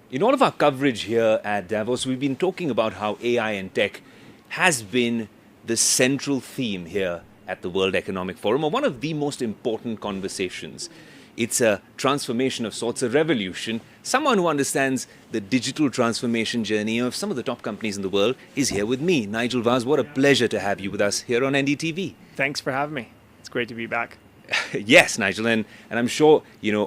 In all of our coverage here at Davos, we've been talking about how AI and tech has been the central theme here at the World Economic Forum, or one of the most important conversations. It's a transformation of sorts, a revolution. Someone who understands the digital transformation journey of some of the top companies in the world is here with me. Nigel Vaz, what a pleasure to have you with us here on NDTV. Thanks for having me. It's great to be back. Yes, Nigel, and I'm sure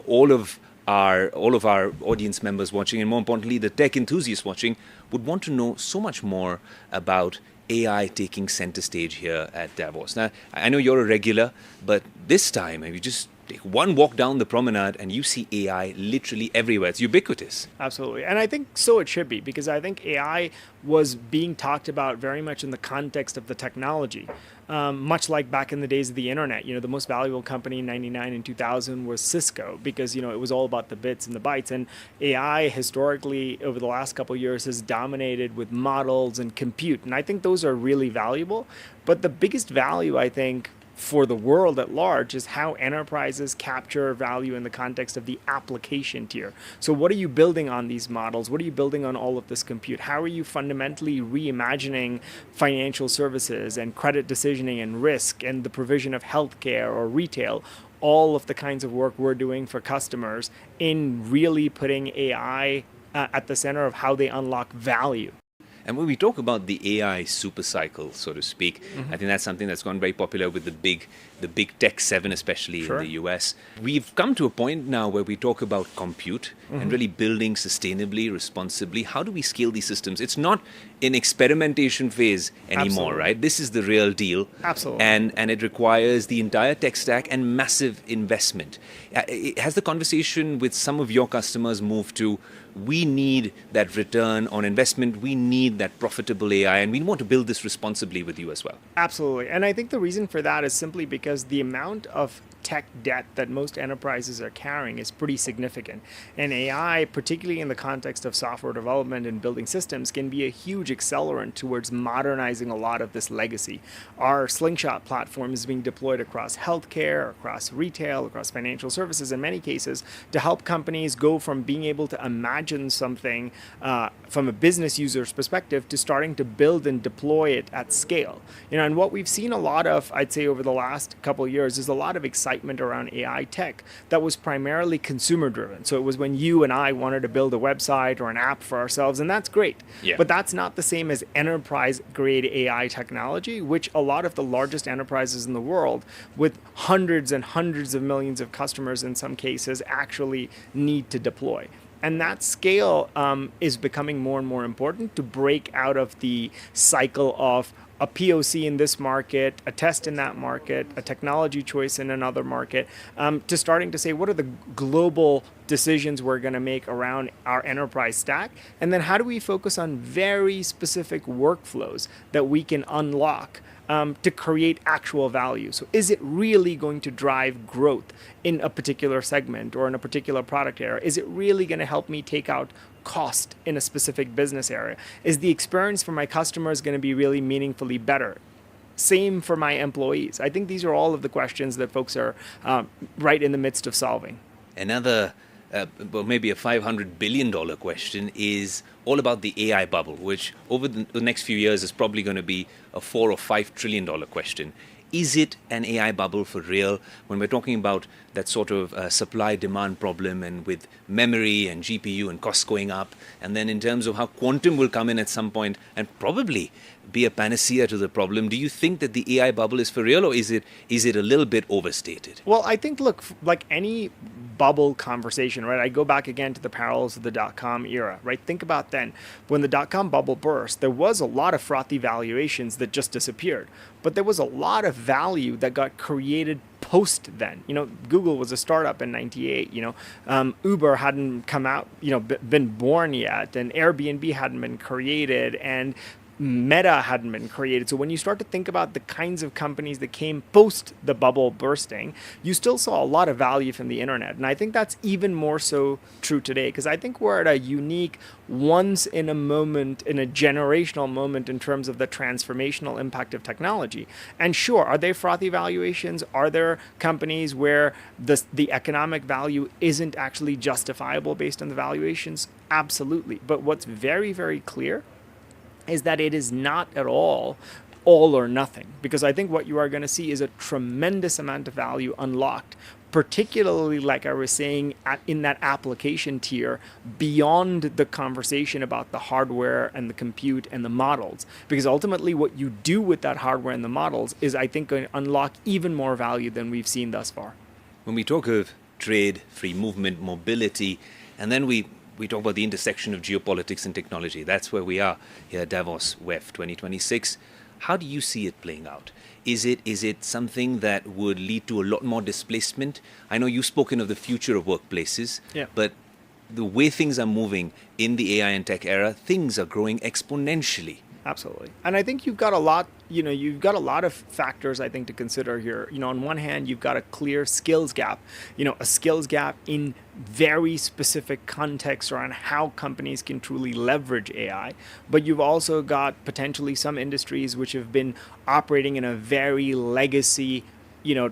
all of our audience members watching, and more importantly, the tech enthusiasts watching, would want to know so much more about AI taking center stage here at Davos. Now, I know you're a regular, but this time, you just take one walk down the promenade and you see AI literally everywhere. It's ubiquitous. Absolutely. And I think so it should be, because I think AI was being talked about very much in the context of the technology. Much like back in the days of the internet, the most valuable company in 99 and 2000 was Cisco, because, it was all about the bits and the bytes. And AI historically over the last couple of years has dominated with models and compute. And I think those are really valuable. But the biggest value, I think, for the world at large is how enterprises capture value in the context of the application tier. So what are you building on these models? What are you building on all of this compute? How are you fundamentally reimagining financial services and credit decisioning and risk and the provision of healthcare or retail? All of the kinds of work we're doing for customers in really putting AI at the center of how they unlock value. And when we talk about the AI supercycle, so to speak, I think that's something that's gone very popular with the big tech seven, especially in the US. We've come to a point now where we talk about compute and really building sustainably, responsibly. How do we scale these systems? It's not in experimentation phase anymore, right? This is the real deal. Absolutely. And it requires the entire tech stack and massive investment. Has the conversation with some of your customers moved to, we need that return on investment, we need that profitable AI, and we want to build this responsibly with you as well? Absolutely. And I think the reason for that is simply because the amount of tech debt that most enterprises are carrying is pretty significant. And AI, particularly in the context of software development and building systems, can be a huge accelerant towards modernizing a lot of this legacy. Our Slingshot platform is being deployed across healthcare, across retail, across financial services in many cases, to help companies go from being able to imagine something from a business user's perspective to starting to build and deploy it at scale. And what we've seen a lot of, I'd say over the last couple of years, is a lot of excitement around AI tech that was primarily consumer driven. So it was when you and I wanted to build a website or an app for ourselves, and that's great. Yeah. But that's not the same as enterprise grade AI technology, which a lot of the largest enterprises in the world with hundreds and hundreds of millions of customers in some cases actually need to deploy. And that scale is becoming more and more important to break out of the cycle of a POC in this market, a test in that market, a technology choice in another market, to starting to say, what are the global decisions we're going to make around our enterprise stack? And then how do we focus on very specific workflows that we can unlock to create actual value? So is it really going to drive growth in a particular segment or in a particular product area? Is it really going to help me take out cost in a specific business area? Is the experience for my customers going to be really meaningfully better? Same for my employees. I think these are all of the questions that folks are right in the midst of solving. Another, well, maybe a $500 billion question is all about the AI bubble, which over the next few years is probably going to be a $4 or $5 trillion question. Is it an AI bubble for real? When we're talking about that sort of supply-demand problem, and with memory and GPU and costs going up, and then in terms of how quantum will come in at some point and probably be a panacea to the problem, do you think that the AI bubble is for real, or is it a little bit overstated? Well, I think, look, like any bubble conversation, right? I go back again to the parallels of the dot-com era, right? Think about then. When the dot-com bubble burst, there was a lot of frothy valuations that just disappeared. But there was a lot of value that got created post then. Google was a startup in 98. Uber hadn't come out, been born yet, and Airbnb hadn't been created, and Meta hadn't been created. So when you start to think about the kinds of companies that came post the bubble bursting, you still saw a lot of value from the internet. And I think that's even more so true today, because I think we're at a unique once in a moment, in a generational moment in terms of the transformational impact of technology. And sure, are there frothy valuations? Are there companies where the economic value isn't actually justifiable based on the valuations? Absolutely. But what's very, very clear is that it is not at all or nothing, because I think what you are going to see is a tremendous amount of value unlocked, particularly, like I was saying, in that application tier beyond the conversation about the hardware and the compute and the models. Because ultimately what you do with that hardware and the models is, I think, going to unlock even more value than we've seen thus far. When we talk of trade, free movement, mobility, and then we talk about the intersection of geopolitics and technology. That's where we are here at Davos WEF 2026. How do you see it playing out? Is it something that would lead to a lot more displacement? I know you've spoken of the future of workplaces, but the way things are moving in the AI and tech era, things are growing exponentially. Absolutely. And I think you've got a lot of factors, I think, to consider here. On one hand, you've got a clear skills gap, a skills gap in very specific contexts around how companies can truly leverage AI. But you've also got potentially some industries which have been operating in a very legacy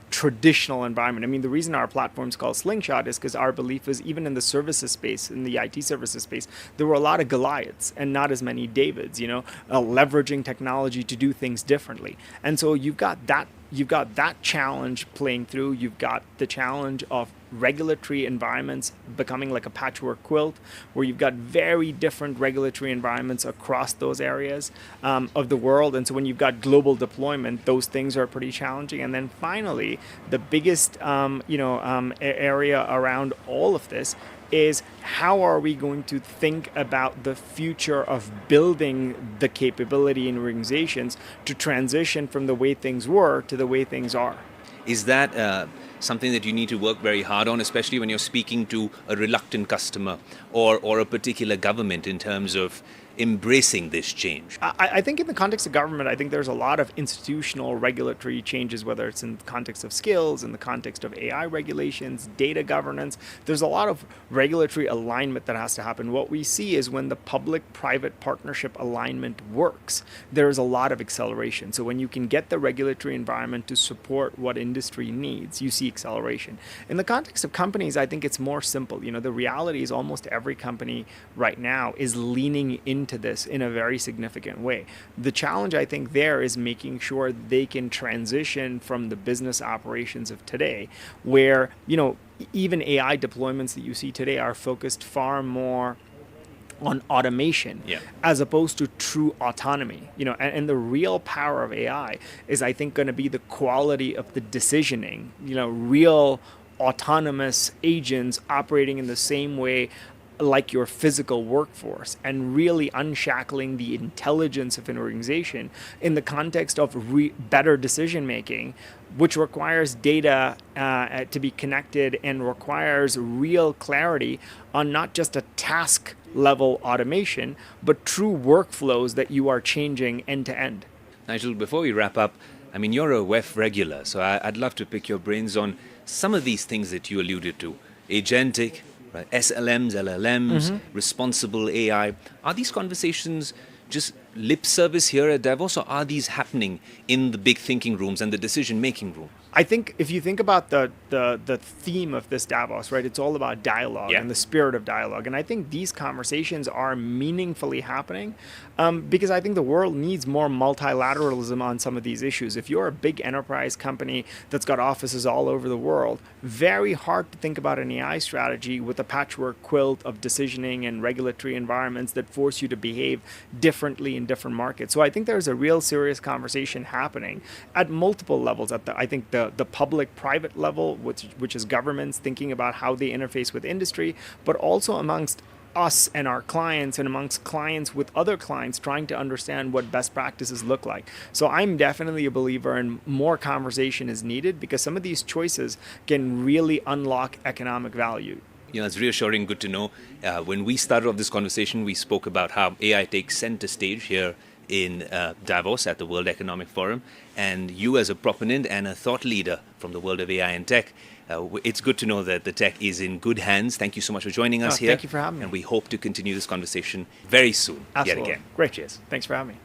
traditional environment. I mean, the reason our platform's called Slingshot is because our belief is, even in the services space, in the IT services space, there were a lot of Goliaths and not as many Davids, leveraging technology to do things differently. And so you've got that challenge playing through. You've got the challenge of regulatory environments becoming like a patchwork quilt, where you've got very different regulatory environments across those areas of the world. And so when you've got global deployment, those things are pretty challenging. And then finally, the biggest area around all of this is, how are we going to think about the future of building the capability in organizations to transition from the way things were to the way things are? Is that something that you need to work very hard on, especially when you're speaking to a reluctant customer or a particular government in terms of embracing this change? I think in the context of government, I think there's a lot of institutional regulatory changes, whether it's in the context of skills, in the context of AI regulations, data governance. There's a lot of regulatory alignment that has to happen. What we see is, when the public-private partnership alignment works, there's a lot of acceleration. So when you can get the regulatory environment to support what industry needs, you see acceleration. In the context of companies, I think it's more simple. The reality is, almost every company right now is leaning into this in a very significant way. The challenge, I think, there is making sure they can transition from the business operations of today, where, even AI deployments that you see today are focused far more on automation as opposed to true autonomy. And the real power of AI is, I think, going to be the quality of the decisioning, real autonomous agents operating in the same way like your physical workforce, and really unshackling the intelligence of an organization in the context of better decision making, which requires data to be connected and requires real clarity on not just a task level automation, but true workflows that you are changing end to end. Nigel, before we wrap up, I mean, you're a WEF regular, so I'd love to pick your brains on some of these things that you alluded to. Agentic, right? SLMs, LLMs, responsible AI. Are these conversations just lip service here at Davos, or are these happening in the big thinking rooms and the decision-making room? I think if you think about the theme of this Davos, right, it's all about dialogue and the spirit of dialogue. And I think these conversations are meaningfully happening because I think the world needs more multilateralism on some of these issues. If you're a big enterprise company that's got offices all over the world, very hard to think about an AI strategy with a patchwork quilt of decisioning and regulatory environments that force you to behave differently in different markets. So I think there's a real serious conversation happening at multiple levels. I think the public-private level, which is governments thinking about how they interface with industry, but also amongst us and our clients, and amongst clients with other clients, trying to understand what best practices look like. So I'm definitely a believer in more conversation is needed, because some of these choices can really unlock economic value. It's reassuring, good to know. When we started off this conversation, we spoke about how AI takes center stage here in Davos at the World Economic Forum. And you, as a proponent and a thought leader from the world of AI and tech, it's good to know that the tech is in good hands. Thank you so much for joining us here. Thank you for having me. And we hope to continue this conversation very soon. Absolutely. Yet again. Great, cheers. Thanks for having me.